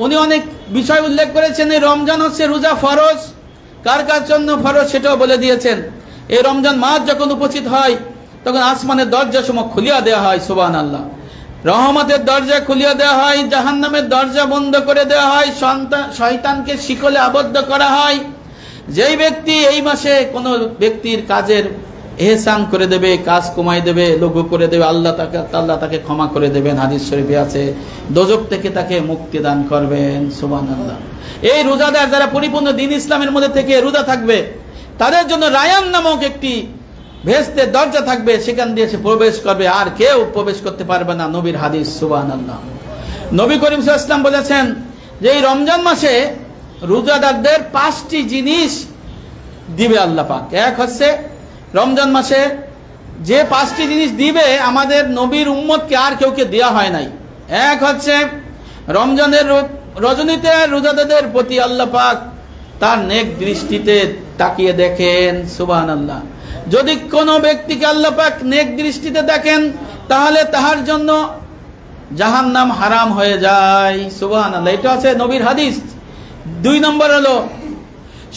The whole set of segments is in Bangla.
উনি অনেক বিষয় উল্লেখ করেছেন। এই রমজান হচ্ছে রোজা ফরজ, কার কার জন্য ফরজ সেটাও বলে দিয়েছেন। এই রমজান মাস যখন উপস্থিত হয় তখন আসমানের দরজা সমূহ খুলিয়া দেওয়া হয়, সুবহানাল্লাহ। রহমতের দরজা খুলিয়া দেওয়া হয়, জাহান্নামের দরজা বন্ধ করে দেওয়া হয়, শয়তানকে শিকলে আবদ্ধ করা হয়। যেই ব্যক্তি এই মাসে কোনো ব্যক্তির কাজের এহসান করে দেবে, কাজ কমাই দেবে, লঘু করে দেবে, আল্লাহ তাকে ক্ষমা করে দেবেন, হাদিস শরীফে আছে। দোজখ থেকে তাকে মুক্তি দান করবেন, সুবহানাল্লাহ। এই রোজাদার যারা পরিপূর্ণ দ্বীন ইসলামের মধ্যে থেকে রোজা থাকবে তাদের জন্য রায়ান নামক একটি বেহেশতের দরজা থাকবে, সেখান দিয়ে সে প্রবেশ করবে, আর কেউ প্রবেশ করতে পারবে না। নবীর হাদিস, সুবহানাল্লাহ। নবী করিম সাল্লাল্লাহু আলাইহি ওয়াসাল্লাম বলেছেন যে এই রমজান মাসে রোজাদারদের 5টি জিনিস দিবে আল্লাহ পাক। এক হচ্ছে রমজান মাসে যে 5টি জিনিস দিবে আমাদের নবীর উম্মতকে আর কেউকে দেওয়া হয় নাই। এক হচ্ছে রমজানের রজনীতে রোজাদারদের প্রতি আল্লাহ পাক তার নেক দৃষ্টিতে তাকিয়ে দেখেন, সুবহানাল্লাহ। যদি কোনো ব্যক্তিকে আল্লাহ পাক নেক দৃষ্টিতে দেখেন তাহলে তাহার জন্য জাহান্নাম হারাম হয়ে যায়, সুবহানাল্লাহ। এটা আছে নবীর হাদিস। 2 নম্বর হলো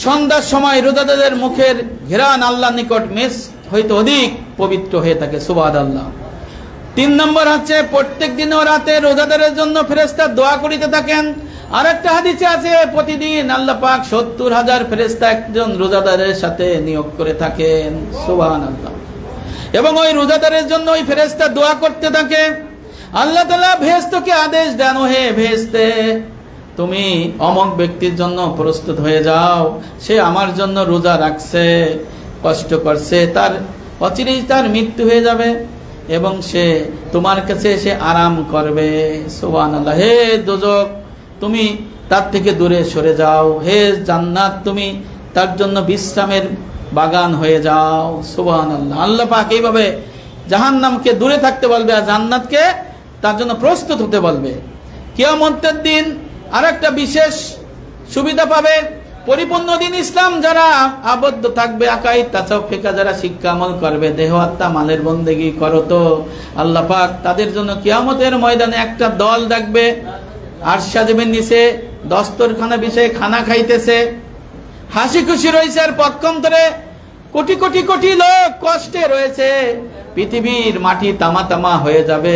সন্ধ্যার সময় রোজাদারদের মুখের ঘ্রাণ আল্লাহর নিকট মেস হইতে অধিক পবিত্র হয়ে থাকে, সুবহানাল্লাহ। 3 নম্বর হচ্ছে প্রত্যেক দিন ও রাতে রোজাদারের জন্য ফেরেশতা দোয়া করিতে থাকেন। আর একটা হাদিসে আছে প্রতিদিন আল্লাহ পাক 70,000 ফেরেশতা একজন রোজাদারের সাথে নিয়োগ করে থাকেন, সুবহানাল্লাহ। এবং ওই রোজাদারের জন্য ওই ফেরেশতা দোয়া করতে থাকে। আল্লাহ তাআলা ভেরেশতাকে আদেশ দেন, হে ভেরেশতে তুমি অমক ব্যক্তির জন্য প্রস্তুত হয়ে যাও, সে আমার জন্য রোজা রাখছে, কষ্ট করছে, তার অচিরেই তার মৃত্যু হয়ে যাবে এবং সে তোমার কাছে এসে আরাম করবে, সুবহানাল্লাহ। হে দোজখ তুমি তার থেকে দূরে সরে যাও, হে জান্নাত তুমি তার জন্য বিশ্রামের বাগান হয়ে যাও, সুবহানাল্লাহ। আল্লাহ পাক এইভাবে জাহান্নামকে দূরে থাকতে বলবে আর জান্নাতকে তার জন্য প্রস্তুত হতে বলবে। কিয়ামতের দিন আরেকটা বিশেষ সুবিধা পাবে, পরিপূর্ণ দ্বীন ইসলাম যারা আবদ্ধ থাকবে, আকাইদ তাসাউফ ফিকহ যারা শিক্ষা আমল করবে, দেহ আত্মা মালের বন্দেগী করো, তো আল্লাহ পাক তাদের জন্য কিয়ামতের ময়দানে একটা দল দেখবে আরশ আজিমের নিচে দস্তরখানা বিষয়ে খানা খাইতেছে, হাসি খুশি রয়েছে। আর পক্ষান্তরে কোটি কোটি কোটি লোক কষ্টে রয়েছে, পৃথিবীর মাটি তামা তামা হয়ে যাবে,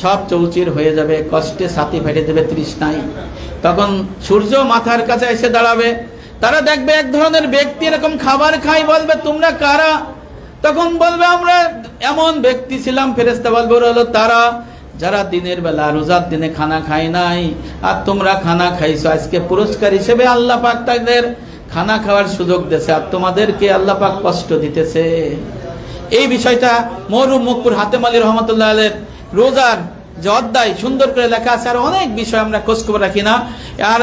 সব চৌচির হয়ে যাবে, কষ্টে ছাতি ফেটে দেবে তৃষ্ণায়। তখন সূর্য মাথার কাছে এসে দাঁড়াবে, তারা দেখবে এক ধরনের ব্যক্তি এরকম খাবার খাই, বলবে তোমরা কারা? তখন বলবে আমরা এমন ব্যক্তি ছিলাম। ফেরেশতা বলবে ওরা হলো তারা যারা দিনের বেলা রোজার দিনে খানা খায় নাই, আর তোমরা খানা খাইছো, আজকে পুরস্কার হিসেবে আল্লাহ পাক তাদের খানা খাওয়ার সুযোগ দিয়েছে, আর তোমাদেরকে আল্লাহ পাক কষ্ট দিতেছে। এই বিষয়টা মরহুম মুকপুর হাতেম আলী রহমতুল্লাহ আলাইহির রোজার যে অধ্যায় সুন্দর করে লেখা আছে। আর অনেক বিষয় আমরা খোঁজ খবর রাখি না। আর